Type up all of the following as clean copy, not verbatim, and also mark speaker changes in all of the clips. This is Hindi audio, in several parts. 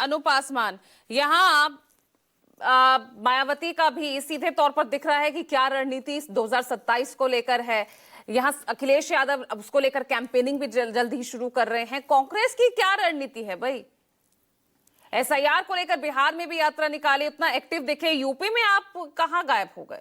Speaker 1: अनूप पासवान, यहाँ मायावती का भी सीधे तौर पर दिख रहा है कि क्या रणनीति 2027 को लेकर है। यहाँ अखिलेश यादव उसको लेकर कैंपेनिंग भी जल्द ही शुरू कर रहे हैं। कांग्रेस की क्या रणनीति है भाई? एसआईआर को लेकर बिहार में भी यात्रा निकाली, उतना एक्टिव दिखे, यूपी में आप कहां गायब हो गए?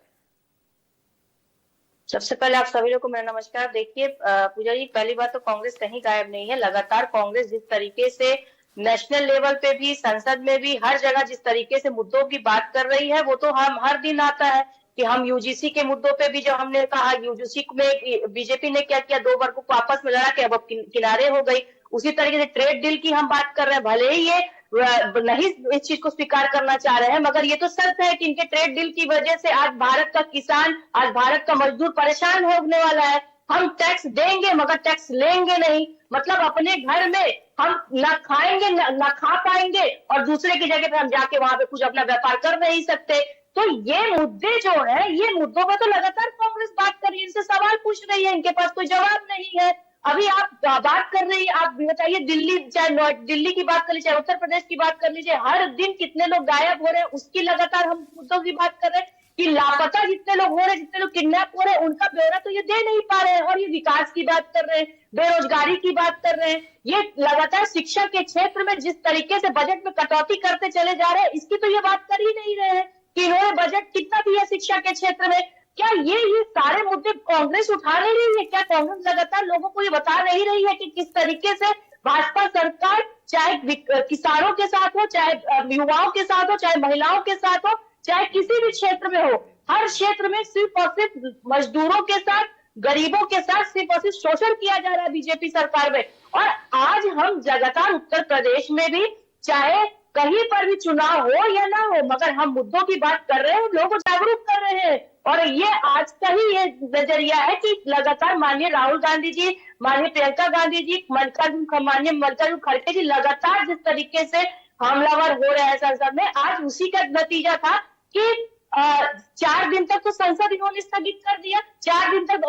Speaker 2: सबसे पहले आप सभी लोग को मेरा नमस्कार। देखिए पूजा जी, पहली बात तो कांग्रेस कहीं गायब नहीं है। लगातार कांग्रेस जिस तरीके से नेशनल लेवल पे भी, संसद में भी, हर जगह जिस तरीके से मुद्दों की बात कर रही है, वो तो हम हर दिन आता है कि हम यूजीसी के मुद्दों पे भी, जो हमने कहा यूजीसी में बीजेपी ने क्या किया, दो वर्गों को आपस में लड़ा के अब किनारे हो गई। उसी तरीके से ट्रेड डील की हम बात कर रहे हैं, भले ही ये नहीं इस चीज को स्वीकार करना चाह रहे हैं, मगर ये तो सत्य है कि इनके ट्रेड डील की वजह से आज भारत का किसान, आज भारत का मजदूर परेशान होने वाला है। हम टैक्स देंगे मगर टैक्स लेंगे नहीं, मतलब अपने घर में हम ना खाएंगे ना खा पाएंगे, और दूसरे की जगह पे हम जाके वहां पे कुछ अपना व्यापार कर नहीं सकते। तो ये मुद्दे जो है, ये मुद्दों पर तो लगातार कांग्रेस बात कर रही है, इनसे सवाल पूछ रही है, इनके पास कोई जवाब नहीं है। अभी आप बात कर रही है, आप बताइए, दिल्ली, चाहे दिल्ली की बात कर लीजिए, चाहे उत्तर प्रदेश की बात कर लीजिए, हर दिन कितने लोग गायब हो रहे हैं, उसकी लगातार हम मुद्दों की बात कर रहे हैं कि लापता जितने लोग हो रहे हैं, जितने लोग किडनैप हो रहे हैं, उनका ब्यौरा तो ये दे नहीं पा रहे हैं। और ये विकास की बात कर रहे हैं, बेरोजगारी की बात कर रहे हैं, ये लगातार शिक्षा के क्षेत्र में जिस तरीके से बजट में कटौती करते चले जा रहे हैं, इसकी तो ये बात कर ही नहीं रहे हैं कि इन्होंने बजट कितना दिया शिक्षा के क्षेत्र में। क्या ये सारे मुद्दे कांग्रेस उठा नहीं रही है? क्या कांग्रेस लगातार लोगों को ये बता नहीं रही है कि किस तरीके से भाजपा सरकार, चाहे किसानों के साथ हो, चाहे युवाओं के साथ हो, चाहे महिलाओं के साथ हो, चाहे किसी भी क्षेत्र में हो, हर क्षेत्र में सिर्फ और सिर्फ मजदूरों के साथ, गरीबों के साथ सिर्फ और सिर्फ शोषण किया जा रहा है बीजेपी सरकार में। और आज हम लगातार उत्तर प्रदेश में भी, चाहे कहीं पर भी चुनाव हो या ना हो, मगर हम मुद्दों की बात कर रहे हैं, लोगों को जागरूक कर रहे हैं। और ये आज का ही ये नजरिया है कि लगातार माननीय राहुल गांधी जी, माननीय प्रियंका गांधी जी, माननीय मल्लिकार्जुन खड़गे जी लगातार जिस तरीके से हमलावर हो रहे हैं संसद में, आज उसी का नतीजा था कि 4 दिन तक तो संसद इन्होंने स्थगित कर दिया। 4 दिन तक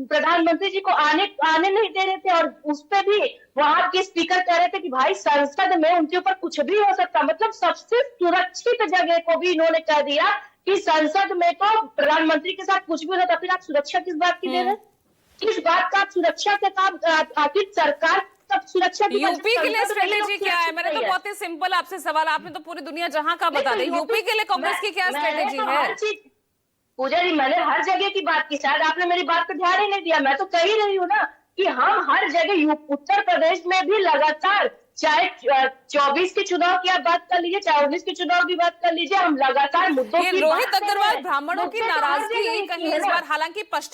Speaker 2: प्रधानमंत्री जी को आने नहीं दे रहे थे, और उस पे भी वहां के स्पीकर कह रहे थे कि भाई संसद में उनके ऊपर कुछ भी हो सकता। मतलब सबसे सुरक्षित जगह को भी इन्होंने कह दिया कि संसद में तो प्रधानमंत्री के साथ कुछ भी हो सकता। फिर आप सुरक्षा किस बात की दे रहे हैं? किस बात का आप सुरक्षा के काम? आखिर सरकार सुरक्षा की
Speaker 1: यूपी के लिए स्ट्रेटेजी क्या है? मैंने तो बहुत ही सिंपल आपसे सवाल, आपने तो पूरी दुनिया जहां का बता दी, यूपी के लिए कांग्रेस की क्या स्ट्रेटेजी है?
Speaker 2: पूजा जी, मैंने हर जगह की बात की, शायद आपने मेरी बात पर ध्यान ही नहीं दिया। मैं तो कह ही रही हूँ ना कि हम हर जगह, उत्तर प्रदेश में भी लगातार, चाहे 24 के चुनाव की आप बात कर लीजिए, चाहे 19 के चुनाव की बात कर लीजिए, हम लगातार मुद्दों की
Speaker 1: रोहित अग्रवाल ब्राह्मणों की नाराजगी कहीं इस बार, हालांकि पश्चिम